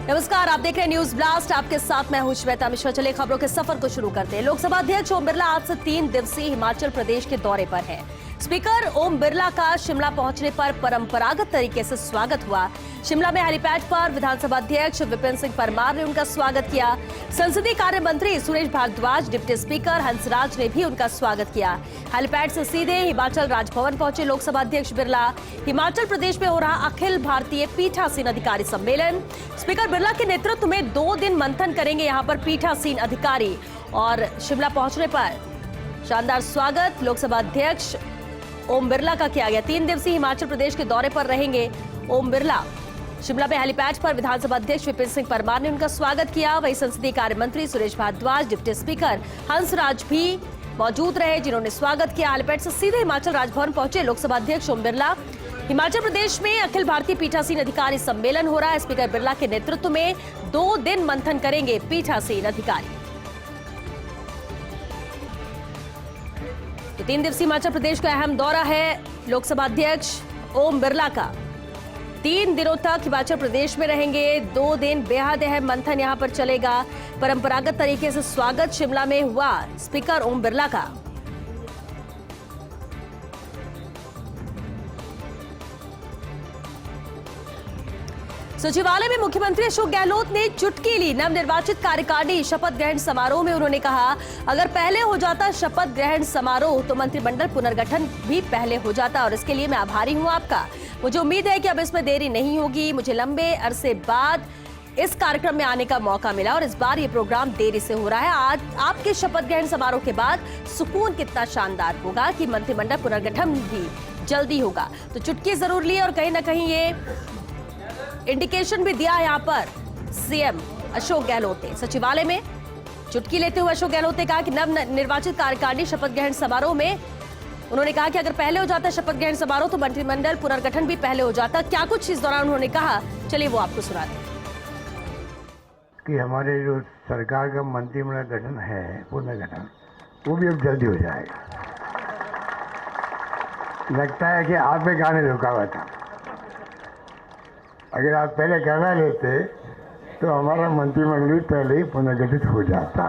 नमस्कार, आप देख रहे हैं न्यूज ब्लास्ट। आपके साथ मैं हूं श्वेता मिश्रा। चले खबरों के सफर को शुरू करते हैं। लोकसभा अध्यक्ष ओम बिरला आज से 3 दिवसीय हिमाचल प्रदेश के दौरे पर हैं। स्पीकर ओम बिरला का शिमला पहुंचने पर परंपरागत तरीके से स्वागत हुआ। शिमला में हेलीपैड पर विधानसभा अध्यक्ष विपिन सिंह परमार ने उनका स्वागत किया। संसदीय कार्य मंत्री सुरेश भारद्वाज, डिप्टी स्पीकर हंसराज ने भी उनका स्वागत किया। हेलीपैड से सीधे हिमाचल राजभवन पहुंचे लोकसभा अध्यक्ष बिरला। हिमाचल प्रदेश में हो रहा अखिल भारतीय पीठासीन अधिकारी सम्मेलन। स्पीकर बिरला के नेतृत्व में 2 दिन मंथन करेंगे यहाँ पर पीठासीन अधिकारी। और शिमला पहुंचने पर शानदार स्वागत लोकसभा अध्यक्ष ओम बिरला का किया गया। 3 दिवसीय हिमाचल प्रदेश के दौरे पर रहेंगे ओम बिरला। शिमला में हेलीपैड पर विधानसभा अध्यक्ष विपिन सिंह परमार ने उनका स्वागत किया। वहीं संसदीय कार्य मंत्री सुरेश भारद्वाज, डिप्टी स्पीकर हंसराज भी मौजूद रहे, जिन्होंने स्वागत किया। हेलीपैड से सीधे हिमाचल राजभवन पहुंचे लोकसभा अध्यक्ष ओम बिरला। हिमाचल प्रदेश में अखिल भारतीय पीठासीन अधिकारी सम्मेलन हो रहा है। स्पीकर बिरला के नेतृत्व में 2 दिन मंथन करेंगे पीठासीन अधिकारी। तो 3 दिवसीय हिमाचल प्रदेश का अहम दौरा है लोकसभा अध्यक्ष ओम बिरला का। 3 दिनों तक हिमाचल प्रदेश में रहेंगे। 2 दिन बेहद अहम मंथन यहां पर चलेगा। परंपरागत तरीके से स्वागत शिमला में हुआ स्पीकर ओम बिरला का। सचिवालय में मुख्यमंत्री अशोक गहलोत ने चुटकी ली। नवनिर्वाचित कार्यकारिणी शपथ ग्रहण समारोह में उन्होंने कहा, अगर पहले हो जाता शपथ ग्रहण समारोह तो मंत्रिमंडल पुनर्गठन भी पहले हो जाता और इसके लिए मैं आभारी हूं आपका। मुझे उम्मीद है कि अब इसमें देरी नहीं होगी। मुझे लंबे अरसे बाद इस कार्यक्रम में आने का मौका मिला और इस बार ये प्रोग्राम देरी से हो रहा है। आज आपके शपथ ग्रहण समारोह के बाद सुकून कितना शानदार होगा कि मंत्रिमंडल पुनर्गठन भी जल्दी होगा। तो चुटकी जरूर ली और कहीं ना कहीं ये इंडिकेशन भी दिया यहाँ पर सीएम अशोक गहलोत ने। सचिवालय में चुटकी लेते हुए अशोक गहलोत ने कहा कि नव निर्वाचित कार्यकारिणी शपथ ग्रहण समारोह में उन्होंने कहा कि अगर पहले हो जाता शपथ ग्रहण समारोह तो मंत्रिमंडल पुनर्गठन भी पहले हो जाता। क्या कुछ इस दौरान उन्होंने कहा, चलिए वो आपको सुनाते हैं। कि हमारे जो सरकार का मंत्रिमंडल गठन है, पुनर्गठन, वो भी अब जल्दी हो जाएगा। लगता है कि आप में गाने रुका हुआ था। अगर आप पहले करना लेते तो हमारा मंत्रिमंडल पहले ही पुनर्गठित हो जाता।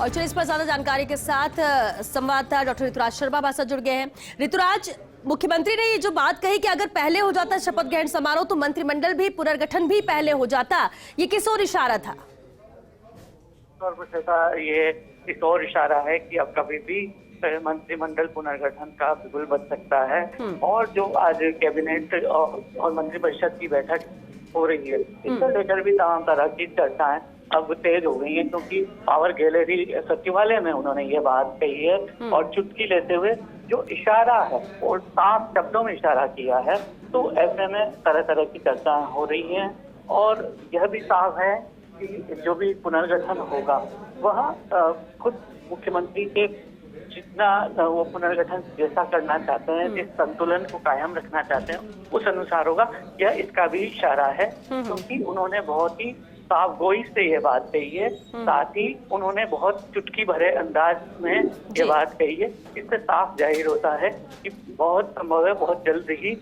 और चलिए इस पर ज्यादा जानकारी के साथ संवाददाता डॉक्टर ऋतुराज शर्मा हमारे साथ जुड़ गए हैं। ऋतुराज, मुख्यमंत्री ने ये जो बात कही कि अगर पहले हो जाता शपथ ग्रहण समारोह तो मंत्रिमंडल भी पुनर्गठन भी पहले हो जाता, ये किस ओर इशारा था? ये इस ओर इशारा है कि अब कभी भी मंत्रिमंडल पुनर्गठन का बिगुल बच सकता है। और जो आज कैबिनेट और मंत्रिपरिषद की बैठक हो रही है, इसको लेकर भी तमाम तरह की चर्चाएं अब तेज हो गई हैं, क्योंकि पावर गैलरी सचिवालय में उन्होंने ये बात कही है और चुटकी लेते हुए जो इशारा है और साफ शब्दों में इशारा किया है। तो ऐसे में तरह तरह की चर्चाएं हो रही हैं और यह भी साफ है कि जो भी पुनर्गठन होगा वह खुद मुख्यमंत्री के जितना वो पुनर्गठन जैसा करना चाहते हैं, जिस संतुलन को कायम रखना चाहते हैं उस अनुसार होगा। यह इसका भी इशारा है, क्योंकि उन्होंने बहुत ही साफ गोई से ये बात कही है। साथ ही उन्होंने बहुत चुटकी भरे अंदाज में ये बात कही है। इससे साफ जाहिर होता है कि बहुत संभव है बहुत जल्द ही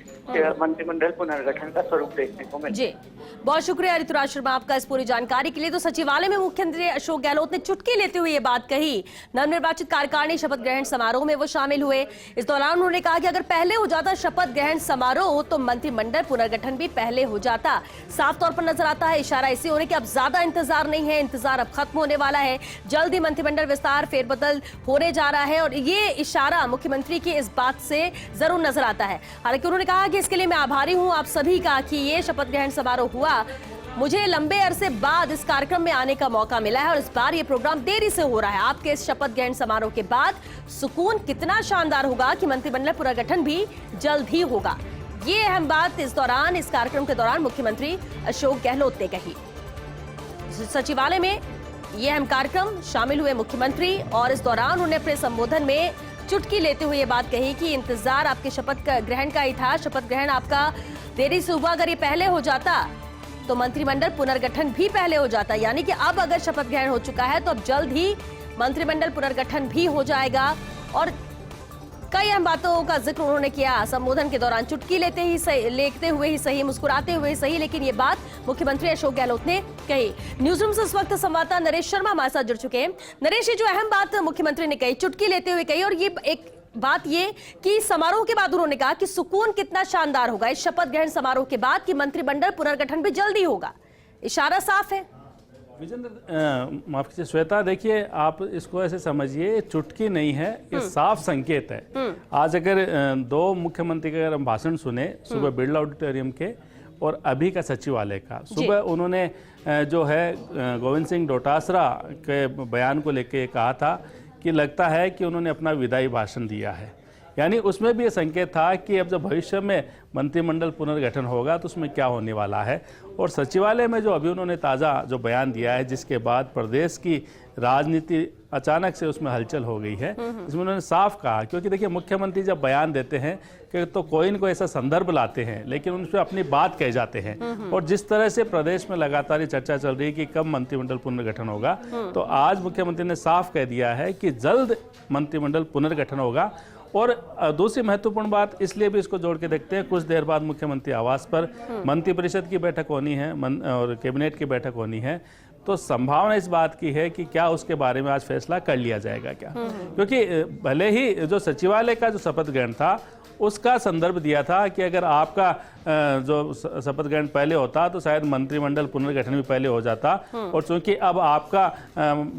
मंत्रिमंडल पुनर्गठन का स्वरूप देखने को मिले। जी, बहुत शुक्रिया ऋतुराज शर्मा आपका इस पूरी जानकारी के लिए। तो सचिवालय में मुख्यमंत्री अशोक गहलोत ने चुटकी लेते हुए ये बात कही। नवनिर्वाचित कार्यकारिणी शपथ ग्रहण समारोह में वो शामिल हुए। इस दौरान उन्होंने कहा कि अगर पहले हो जाता शपथ ग्रहण समारोह तो मंत्रिमंडल पुनर्गठन भी पहले हो जाता। साफ तौर पर नजर आता है इशारा इसी होने कि अब ज्यादा इंतजार नहीं है, इंतजार अब खत्म होने वाला है। जल्द ही मंत्रिमंडल विस्तार फेरबदल होने जा रहा है और ये इशारा मुख्यमंत्री की इस बात से जरूर नजर आता है। हालांकि उन्होंने कहा कि इसके लिए मैं आभारी हूं आप सभी का कि ये शपथ ग्रहण समारोह हुआ। मुझे लंबे अरसे बाद इस कार्यक्रम में आने का मौका मिला है और इस बार ये प्रोग्राम देरी से हो रहा है। आपके इस शपथ ग्रहण समारोह के बाद सुकून कितना शानदार होगा कि मंत्रिमंडल पुनर्गठन भी जल्द ही होगा। ये अहम बात इस कार्यक्रम के दौरान मुख्यमंत्री अशोक गहलोत ने कही। सचिवालय में यह अहम कार्यक्रम शामिल हुए मुख्यमंत्री और इस दौरान उन्होंने अपने संबोधन में चुटकी लेते हुए ये बात कही कि इंतजार आपके शपथ ग्रहण का ही था। शपथ ग्रहण आपका देरी से हुआ, अगर ये पहले हो जाता तो मंत्रिमंडल पुनर्गठन भी पहले हो जाता। यानी कि अब अगर शपथ ग्रहण हो चुका है तो अब जल्द ही मंत्रिमंडल पुनर्गठन भी हो जाएगा और कई अहम बातों का जिक्र उन्होंने किया संबोधन के दौरान, चुटकी लेते हुए ही सही, मुस्कुराते हुए सही, लेकिन ये बात मुख्यमंत्री अशोक गहलोत ने कही। न्यूज रूम से इस वक्त संवाददाता नरेश शर्मा हमारे साथ जुड़ चुके हैं। नरेश, ये जो अहम बात मुख्यमंत्री ने कही, चुटकी लेते हुए कही, और ये एक बात ये कि समारोह के बाद उन्होंने कहा कि सुकून कितना शानदार होगा इस शपथ ग्रहण समारोह के बाद कि मंत्रिमंडल पुनर्गठन भी जल्दी होगा। इशारा साफ है। विजेंद्र, माफ कीजिए श्वेता, देखिए आप इसको ऐसे समझिए, चुटकी नहीं है, ये साफ संकेत है। आज अगर दो मुख्यमंत्री के अगर हम भाषण सुने, सुबह बिरला ऑडिटोरियम के और अभी का सचिवालय का, सुबह उन्होंने जो है गोविंद सिंह डोटासरा के बयान को लेके कहा था कि लगता है कि उन्होंने अपना विदाई भाषण दिया है। यानी उसमें भी ये संकेत था कि अब जब भविष्य में मंत्रिमंडल पुनर्गठन होगा तो उसमें क्या होने वाला है। और सचिवालय में जो अभी उन्होंने ताज़ा जो बयान दिया है, जिसके बाद प्रदेश की राजनीति अचानक से उसमें हलचल हो गई है, इसमें उन्होंने साफ कहा, क्योंकि देखिए मुख्यमंत्री जब बयान देते हैं कि तो कोई न कोई ऐसा संदर्भ लाते हैं, लेकिन उन पर अपनी बात कह जाते हैं। और जिस तरह से प्रदेश में लगातार ये चर्चा चल रही है कि कब मंत्रिमंडल पुनर्गठन होगा, तो आज मुख्यमंत्री ने साफ कह दिया है कि जल्द मंत्रिमंडल पुनर्गठन होगा। और दूसरी महत्वपूर्ण बात इसलिए भी इसको जोड़ के देखते हैं, कुछ देर बाद मुख्यमंत्री आवास पर मंत्रिपरिषद की बैठक होनी है और कैबिनेट की बैठक होनी है, तो संभावना इस बात की है कि क्या उसके बारे में आज फैसला कर लिया जाएगा क्या। क्योंकि भले ही जो सचिवालय का जो शपथ ग्रहण था उसका संदर्भ दिया था कि अगर आपका जो शपथ ग्रहण पहले होता तो शायद मंत्रिमंडल पुनर्गठन भी पहले हो जाता, और चूंकि अब आपका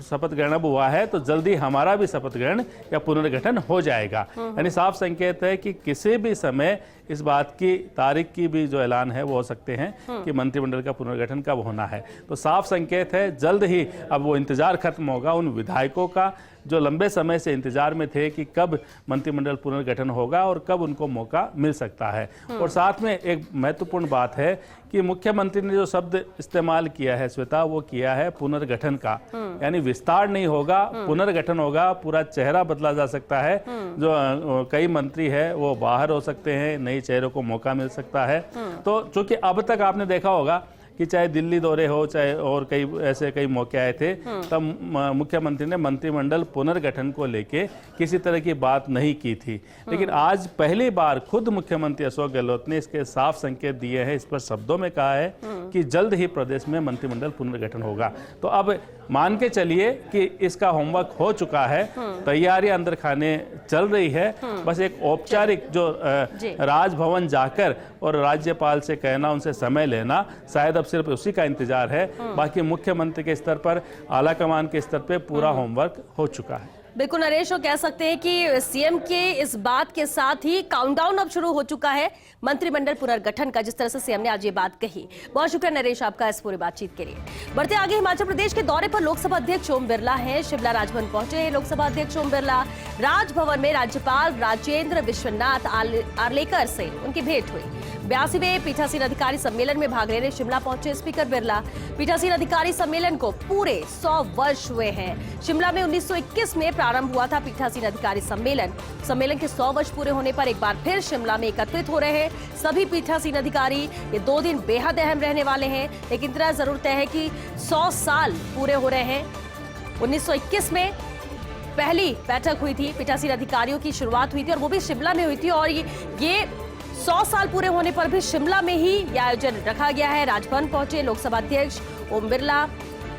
शपथ ग्रहण अब हुआ है तो जल्दी हमारा भी शपथ ग्रहण या पुनर्गठन हो जाएगा। यानी साफ संकेत है कि किसी भी समय इस बात की तारीख की भी जो ऐलान है वो हो सकते हैं कि मंत्रिमंडल का पुनर्गठन कब होना है। तो साफ संकेत है जल्द ही अब वो इंतजार खत्म होगा उन विधायकों का जो लंबे समय से इंतजार में थे कि कब मंत्रिमंडल पुनर्गठन होगा और कब उनको मौका मिल सकता है। और साथ में एक महत्वपूर्ण बात है कि मुख्यमंत्री ने जो शब्द इस्तेमाल किया है श्वेता, वो किया है पुनर्गठन का, यानी विस्तार नहीं होगा, पुनर्गठन होगा, पूरा चेहरा बदला जा सकता है। जो कई मंत्री है वो बाहर हो सकते हैं, नए चेहरों को मौका मिल सकता है। तो चूंकि अब तक आपने देखा होगा कि चाहे दिल्ली दौरे हो, चाहे और कई ऐसे कई मौके आए थे, तब मुख्यमंत्री ने मंत्रिमंडल पुनर्गठन को लेके किसी तरह की बात नहीं की थी। लेकिन आज पहली बार खुद मुख्यमंत्री अशोक गहलोत ने इसके साफ संकेत दिए हैं, इस पर शब्दों में कहा है कि जल्द ही प्रदेश में मंत्रिमंडल पुनर्गठन होगा। तो अब मान के चलिए कि इसका होमवर्क हो चुका है, तैयारियां अंदर खाने चल रही है। बस एक औपचारिक जो राजभवन जाकर और राज्यपाल से कहना, उनसे समय लेना, शायद अब सिर्फ उसी का इंतजार है। बाकी मुख्यमंत्री के स्तर पर, आला कमान के स्तर पर पूरा होमवर्क हो चुका है। बिल्कुल नरेश, वो कह सकते हैं कि सीएम के इस बात के साथ ही काउंटडाउन अब शुरू हो चुका है मंत्रिमंडल पुनर्गठन का, जिस तरह से सीएम ने आज ये बात कही। बहुत शुक्रिया नरेश आपका इस पूरी बातचीत के लिए। बढ़ते आगे, हिमाचल प्रदेश के दौरे पर लोकसभा अध्यक्ष ओम बिरला हैं। शिमला राजभवन पहुंचे हैं लोकसभा अध्यक्ष ओम बिरला। राजभवन में राज्यपाल राजेंद्र विश्वनाथ आर्लेकर से उनकी भेंट हुई। 82वें पीठासीन अधिकारी सम्मेलन में भाग लेने शिमला पहुंचे स्पीकर बिरला। पीठासीन अधिकारी सम्मेलन को पूरे 100 वर्ष हुए हैं। शिमला में 1921 में प्रारंभ हुआ था पीठासीन अधिकारी सम्मेलन। सम्मेलन के 100 वर्ष पूरे होने पर एक बार फिर शिमला में एकत्रित हो रहे हैं सभी पीठासीन अधिकारी। ये 2 दिन बेहद अहम रहने वाले हैं, लेकिन इतना जरूर तय है कि 100 साल पूरे हो रहे हैं। 1921 में पहली बैठक हुई थी, पीठासीन अधिकारियों की शुरुआत हुई थी और वो भी शिमला में हुई थी, और ये 100 साल पूरे होने पर भी शिमला में ही यह आयोजन रखा गया है। राजभवन पहुंचे लोकसभा अध्यक्ष ओम बिरला।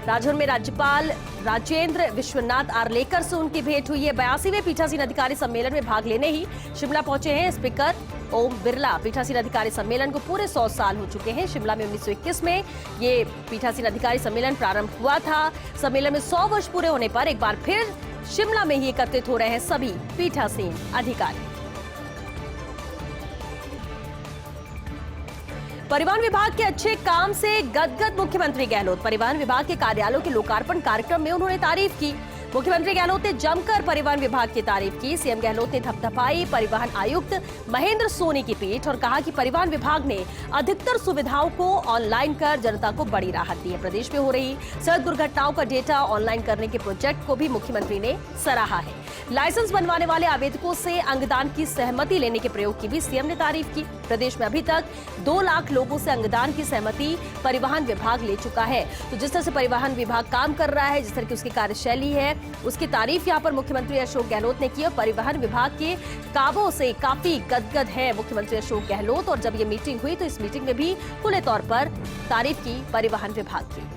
राजभवन में राज्यपाल राजेंद्र विश्वनाथ आर्लेकर से उनकी भेंट हुई है। 82वें पीठासीन अधिकारी सम्मेलन में भाग लेने ही शिमला पहुंचे हैं स्पीकर ओम बिरला। पीठासीन अधिकारी सम्मेलन को पूरे 100 साल हो चुके हैं। शिमला में 1921 में ये पीठासीन अधिकारी सम्मेलन प्रारंभ हुआ था। सम्मेलन में 100 वर्ष पूरे होने पर एक बार फिर शिमला में ही एकत्रित हो रहे हैं सभी पीठासीन अधिकारी। परिवहन विभाग के अच्छे काम से गदगद मुख्यमंत्री गहलोत। परिवहन विभाग के कार्यालयों के लोकार्पण कार्यक्रम में उन्होंने तारीफ की। मुख्यमंत्री गहलोत ने जमकर परिवहन विभाग की तारीफ की। सीएम गहलोत ने थपथपाई परिवहन आयुक्त महेंद्र सोनी की पीठ और कहा कि परिवहन विभाग ने अधिकतर सुविधाओं को ऑनलाइन कर जनता को बड़ी राहत दी है। प्रदेश में हो रही सड़क दुर्घटनाओं का डेटा ऑनलाइन करने के प्रोजेक्ट को भी मुख्यमंत्री ने सराहा है। लाइसेंस बनवाने वाले आवेदकों से अंगदान की सहमति लेने के प्रयोग की भी सीएम ने तारीफ की। प्रदेश में अभी तक 2 लाख लोगों से अंगदान की सहमति परिवहन विभाग ले चुका है। तो जिस तरह से परिवहन विभाग काम कर रहा है, जिस तरह की उसकी कार्यशैली है, उसकी तारीफ यहां पर मुख्यमंत्री अशोक गहलोत ने की और परिवहन विभाग के कामों से काफी गदगद है मुख्यमंत्री अशोक गहलोत। और जब ये मीटिंग हुई तो इस मीटिंग में भी खुले तौर पर तारीफ की परिवहन विभाग की।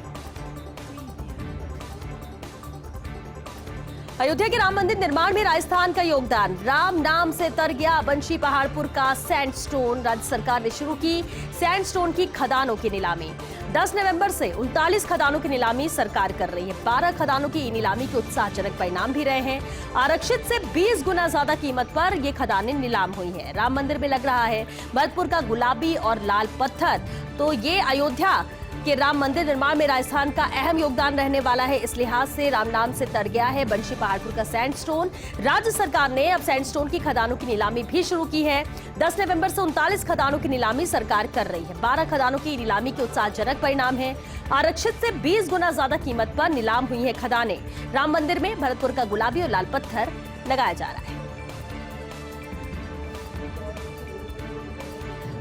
अयोध्या के राम मंदिर निर्माण में राजस्थान का योगदान, राम नाम से तर गया बंशी पहाड़पुर का सैंडस्टोन। राज्य सरकार ने शुरू की सैंडस्टोन की खदानों की नीलामी। 10 नवंबर से 39 खदानों की नीलामी सरकार कर रही है। 12 खदानों की नीलामी के उत्साहजनक परिणाम भी रहे हैं। आरक्षित से 20 गुना ज्यादा कीमत पर ये खदानें नीलाम हुई हैं। राम मंदिर में लग रहा है भरतपुर का गुलाबी और लाल पत्थर। तो ये अयोध्या के राम मंदिर निर्माण में राजस्थान का अहम योगदान रहने वाला है। इस लिहाज से राम नाम से तर गया है बंशी पहाड़पुर का सैंडस्टोन। राज्य सरकार ने अब सैंडस्टोन की खदानों की नीलामी भी शुरू की है। 10 नवंबर से 39 खदानों की नीलामी सरकार कर रही है। 12 खदानों की नीलामी के उत्साहजनक परिणाम है। आरक्षित से 20 गुना ज्यादा कीमत पर नीलाम हुई है खदानें। राम मंदिर में भरतपुर का गुलाबी और लाल पत्थर लगाया जा रहा है।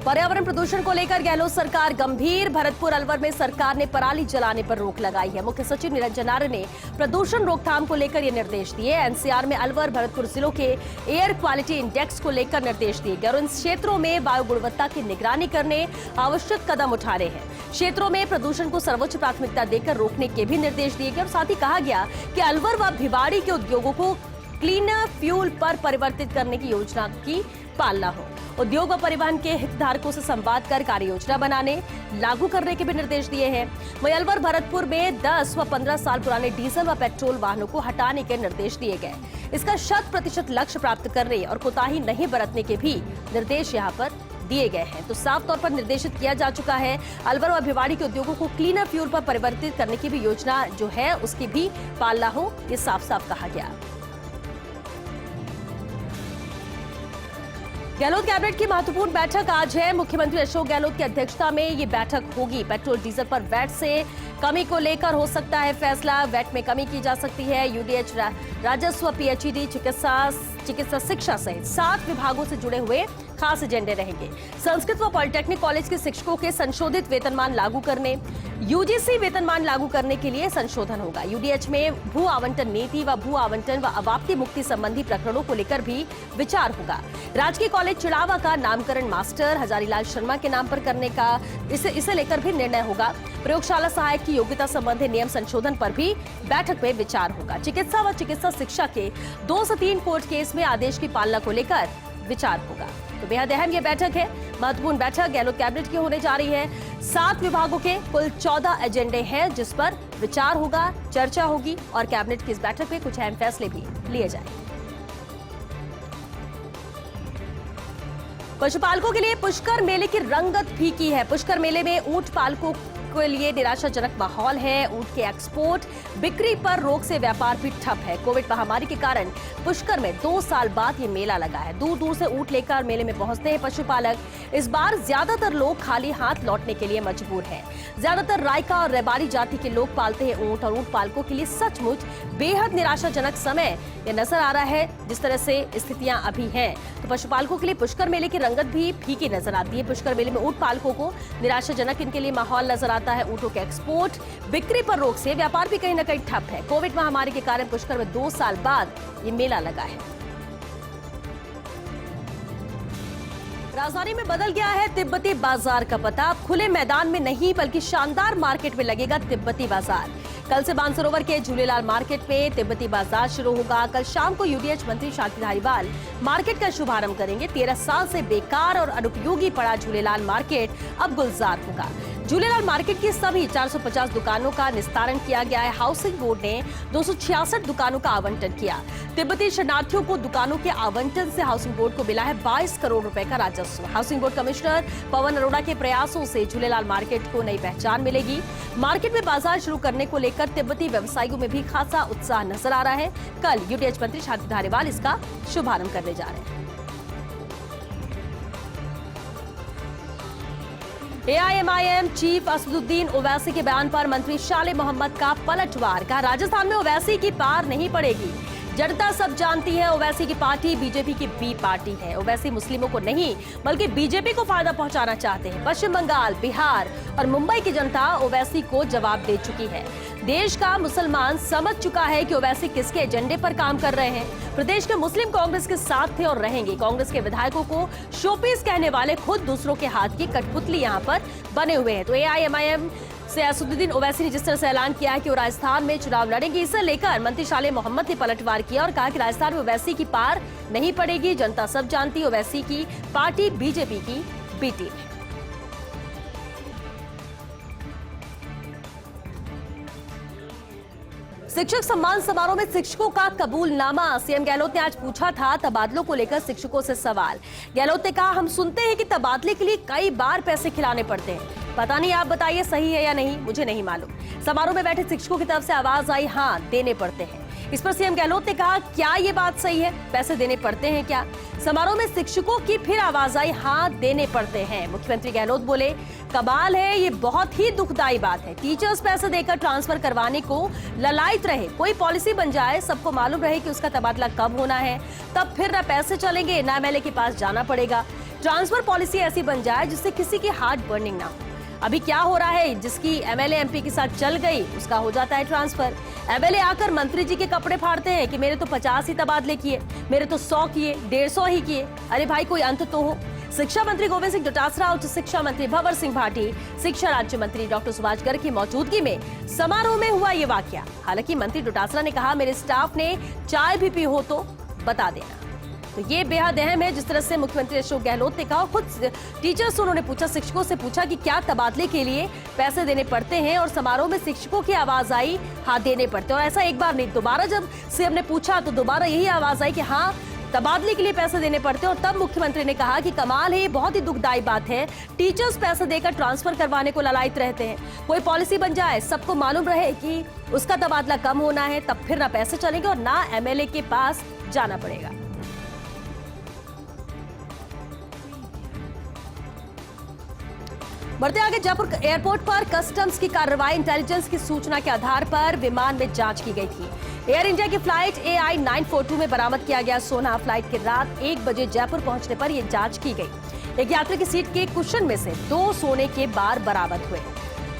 पर्यावरण प्रदूषण को लेकर गहलोत सरकार गंभीर। भरतपुर अलवर में सरकार ने पराली जलाने पर रोक लगाई है। मुख्य सचिव निरंजन आर्य ने प्रदूषण रोकथाम को लेकर ये निर्देश दिए। एनसीआर में अलवर भरतपुर जिलों के एयर क्वालिटी इंडेक्स को लेकर निर्देश दिए गए और इन क्षेत्रों में वायु गुणवत्ता की निगरानी करने आवश्यक कदम उठा रहे हैं। क्षेत्रों में प्रदूषण को सर्वोच्च प्राथमिकता देकर रोकने के भी निर्देश दिए गए और साथ ही कहा गया कि अलवर व भिवाड़ी के उद्योगों को क्लीनर फ्यूल पर परिवर्तित करने की योजना की पालना हो। उद्योग व परिवहन के हितधारकों से संवाद कर कार्य योजना बनाने लागू करने के भी निर्देश दिए हैं। वहीं अलवर भरतपुर में 10 व 15 साल पुराने डीजल व पेट्रोल वाहनों को हटाने के निर्देश दिए गए। इसका 100% लक्ष्य प्राप्त करने और कोताही नहीं बरतने के भी निर्देश यहाँ पर दिए गए हैं। तो साफ तौर पर निर्देशित किया जा चुका है अलवर व भिवाड़ी के उद्योगों को क्लीनर फ्यूल पर परिवर्तित करने की भी योजना जो है उसकी भी पालना हो, ये साफ साफ कहा गया। गहलोत कैबिनेट की महत्वपूर्ण बैठक आज है। मुख्यमंत्री अशोक गहलोत की अध्यक्षता में ये बैठक होगी। पेट्रोल डीजल पर वैट से कमी को लेकर हो सकता है फैसला। वैट में कमी की जा सकती है। यूडीएच, राजस्व, पीएचईडी, चिकित्सा शिक्षा सहित 7 विभागों से जुड़े हुए खास एजेंडे रहेंगे। संस्कृत व पॉलिटेक्निक कॉलेज के शिक्षकों के संशोधित वेतनमान लागू करने, यूजीसी वेतनमान लागू करने के लिए संशोधन होगा। यूडीएच में भू आवंटन नीति व भू आवंटन व अवाप्ति मुक्ति संबंधी प्रकरणों को लेकर भी विचार होगा। राजकीय कॉलेज चिड़ावा का नामकरण मास्टर हजारीलाल शर्मा के नाम पर करने का इसे लेकर भी निर्णय होगा। प्रयोगशाला सहायक की योग्यता संबंधी नियम संशोधन पर भी बैठक में विचार होगा। चिकित्सा व चिकित्सा शिक्षा के 2 से 3 कोर्ट केस में आदेश की पालना को लेकर विचार होगा। तो बेहद अहम ये बैठक है, महत्वपूर्ण बैठक गहलोत कैबिनेट की होने जा रही है। 7 विभागों के कुल 14 एजेंडे हैं जिस पर विचार होगा, चर्चा होगी और कैबिनेट की इस बैठक में कुछ अहम फैसले भी लिए जाएंगे। पशुपालकों के लिए पुष्कर मेले की रंगत फीकी है। पुष्कर मेले में ऊंट पालकों के लिए निराशाजनक माहौल है। ऊंट के एक्सपोर्ट बिक्री पर रोक से व्यापार भी ठप है। कोविड महामारी के कारण पुष्कर में 2 साल बाद ये मेला लगा है। दूर दूर से ऊंट लेकर मेले में पहुंचते हैं पशुपालक। इस बार ज्यादातर लोग खाली हाथ लौटने के लिए मजबूर हैं। ज्यादातर रायका और रेबारी जाति के लोग पालते हैं ऊंट और ऊंट पालकों के लिए सचमुच बेहद निराशाजनक समय ये नजर आ रहा है जिस तरह से स्थितियां अभी हैं। तो पशुपालकों के लिए पुष्कर मेले की रंगत भी फीकी नजर आती है। पुष्कर मेले में ऊंट पालकों को निराशाजनक इनके लिए माहौल नजर आता है। ऊंटों के एक्सपोर्ट बिक्री पर रोक से व्यापार भी कहीं न कहीं ठप है। कोविड महामारी के कारण पुष्कर में 2 साल बाद ये मेला लगा है। राजधानी में बदल गया है तिब्बती बाजार का पता। खुले मैदान में नहीं बल्कि शानदार मार्केट में लगेगा तिब्बती बाजार। कल से मानसरोवर के झूलेलाल मार्केट में तिब्बती बाजार शुरू होगा। कल शाम को यूडीएच मंत्री शांति धारीवाल मार्केट का शुभारंभ करेंगे। 13 साल से बेकार और अनुपयोगी पड़ा झूलेलाल मार्केट अब गुलजार होगा। झूलेलाल मार्केट की सभी 450 दुकानों का निस्तारण किया गया है। हाउसिंग बोर्ड ने 266 दुकानों का आवंटन किया। तिब्बती शरणार्थियों को दुकानों के आवंटन से हाउसिंग बोर्ड को मिला है 22 करोड़ रुपए का राजस्व। Housing board commissioner Pawan Arora के प्रयासों से झूलेलाल मार्केट को नई पहचान मिलेगी। मार्केट में बाजार शुरू करने को लेकर तिब्बती व्यवसायियों में भी खासा उत्साह नजर आ रहा है। कल यूडीएच मंत्री शांति धारीवाल इसका शुभारंभ करने जा रहे हैं। एआईएमआईएम चीफ असदुद्दीन ओवैसी के बयान पर मंत्री शाले मोहम्मद का पलटवार। कहा राजस्थान में ओवैसी की पार नहीं पड़ेगी। जनता सब जानती है ओवैसी की पार्टी बीजेपी की बी पार्टी है। ओवैसी मुस्लिमों को नहीं बल्कि बीजेपी को फायदा पहुंचाना चाहते हैं। पश्चिम बंगाल, बिहार और मुंबई की जनता ओवैसी को जवाब दे चुकी है। देश का मुसलमान समझ चुका है कि ओवैसी किसके एजेंडे पर काम कर रहे हैं। प्रदेश के मुस्लिम कांग्रेस के साथ थे और रहेंगे। कांग्रेस के विधायकों को शोपीस कहने वाले खुद दूसरों के हाथ की कठपुतली यहाँ पर बने हुए हैं। तो AIMIM से असदुद्दीन ओवैसी ने जिस तरह से ऐलान किया है कि वो राजस्थान में चुनाव लड़ेंगे, इसे लेकर मंत्री शाले मोहम्मद ने पलटवार किया और कहा कि राजस्थान में ओवैसी की पार नहीं पड़ेगी। जनता सब जानती है ओवैसी की पार्टी बीजेपी की बी टीम है। शिक्षक सम्मान समारोह में शिक्षकों का कबूलनामा। सीएम गहलोत ने आज पूछा था तबादलों को लेकर शिक्षकों से सवाल। गहलोत ने कहा, हम सुनते हैं कि तबादले के लिए कई बार पैसे खिलाने पड़ते हैं। पता नहीं, आप बताइए सही है या नहीं, मुझे नहीं मालूम। समारोह में बैठे शिक्षकों की तरफ से आवाज आई, हाँ देने पड़ते हैं। इस पर सीएम गहलोत ने कहा, क्या ये बात सही है, पैसे देने पड़ते हैं क्या? समारोह में शिक्षकों की फिर आवाज आई, हाँ देने पड़ते हैं। मुख्यमंत्री गहलोत बोले, कमाल है, ये बहुत ही दुखदाई बात है। टीचर्स पैसे देकर ट्रांसफर करवाने को ललायत रहे, कोई पॉलिसी बन जाए, सबको मालूम रहे कि उसका तबादला कब होना है, तब फिर न पैसे चलेंगे न MLA के पास जाना पड़ेगा। ट्रांसफर पॉलिसी ऐसी बन जाए जिससे किसी की हार्ट बर्निंग ना हो। अभी क्या हो रहा है, जिसकी MLA MP के साथ चल गई उसका हो जाता है ट्रांसफर। MLA आकर मंत्री जी के कपड़े फाड़ते हैं कि मेरे तो 50 ही तबादले किए, मेरे तो 100 किए, 150 ही किए। अरे भाई, कोई अंत तो हो। शिक्षा मंत्री गोविंद सिंह डोटासरा, उच्च शिक्षा मंत्री भंवर सिंह भाटी, शिक्षा राज्य मंत्री डॉक्टर सुभाष गर्ग की मौजूदगी में समारोह में हुआ ये वाकया। हालांकि मंत्री डोटासरा ने कहा, मेरे स्टाफ ने चाय भी पी हो तो बता देना। तो ये बेहद अहम है जिस तरह से मुख्यमंत्री अशोक गहलोत ने कहा। खुद टीचर्स उन्होंने पूछा, शिक्षकों से पूछा कि क्या तबादले के लिए पैसे देने पड़ते हैं, और समारोह में शिक्षकों की आवाज आई, हाँ देने पड़ते हैं। और ऐसा एक बार नहीं, दोबारा जब सीएम ने पूछा तो दोबारा यही आवाज आई कि हाँ तबादले के लिए पैसे देने पड़ते हैं। और तब मुख्यमंत्री ने कहा कि कमाल है, ये बहुत ही दुखदाई बात है। टीचर्स पैसे देकर ट्रांसफर करवाने को ललायत रहते हैं, कोई पॉलिसी बन जाए, सबको मालूम रहे कि उसका तबादला कम होना है, तब फिर ना पैसे चलेंगे और ना MLA के पास जाना पड़ेगा। बढ़ते आगे, जयपुर एयरपोर्ट पर कस्टम्स की कार्रवाई। इंटेलिजेंस की सूचना के आधार पर विमान में जांच की गई थी। एयर इंडिया की फ्लाइट AI 942 में बरामद किया गया सोना फ्लाइट के रात 1 बजे जयपुर पहुंचने पर यह जांच की गई। एक यात्री की सीट के कुशन में से 2 सोने के बार बरामद हुए।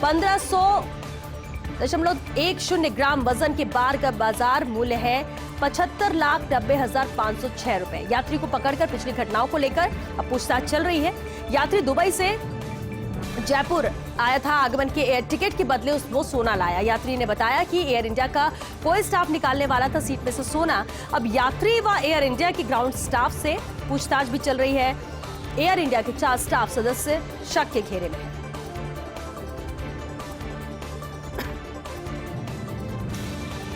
1500.10 ग्राम वजन के बार का बाजार मूल्य है 75,90,506 रुपए। यात्री को पकड़कर पिछली घटनाओं को लेकर अब पूछताछ चल रही है। यात्री दुबई से जयपुर आया था, आगमन के एयर टिकट के बदले वो सोना लाया। यात्री ने बताया कि एयर इंडिया का कोई स्टाफ निकालने वाला था सीट में से सोना। अब यात्री व एयर इंडिया के ग्राउंड स्टाफ से पूछताछ भी चल रही है। एयर इंडिया के 4 स्टाफ सदस्य शक के घेरे में हैं।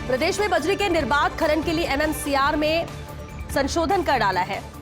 प्रदेश में बजरी के निर्बाध खनन के लिए MMCR में संशोधन कर डाला है।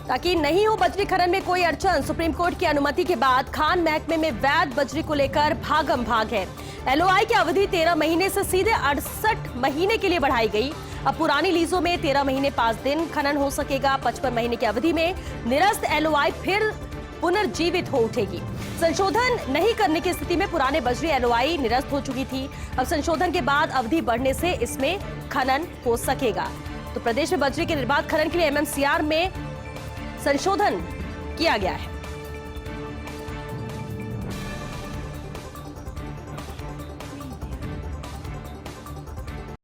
ताकि नहीं हो बजरी खनन में कोई अड़चन। सुप्रीम कोर्ट की अनुमति के बाद खान महकमे में वैध बजरी को लेकर भागम भाग है। LOI की अवधि 13 महीने से सीधे 68 महीने के लिए बढ़ाई गई। अब पुरानी लीजों में 13 महीने 5 दिन खनन हो सकेगा। 55 महीने की अवधि में निरस्त LOI फिर पुनर्जीवित हो उठेगी। संशोधन नहीं करने की स्थिति में पुराने बजरी LOI निरस्त हो चुकी थी। अब संशोधन के बाद अवधि बढ़ने से इसमें खनन हो सकेगा। तो प्रदेश में बजरी के निर्बाध खनन के लिए MMCR में संशोधन किया गया है।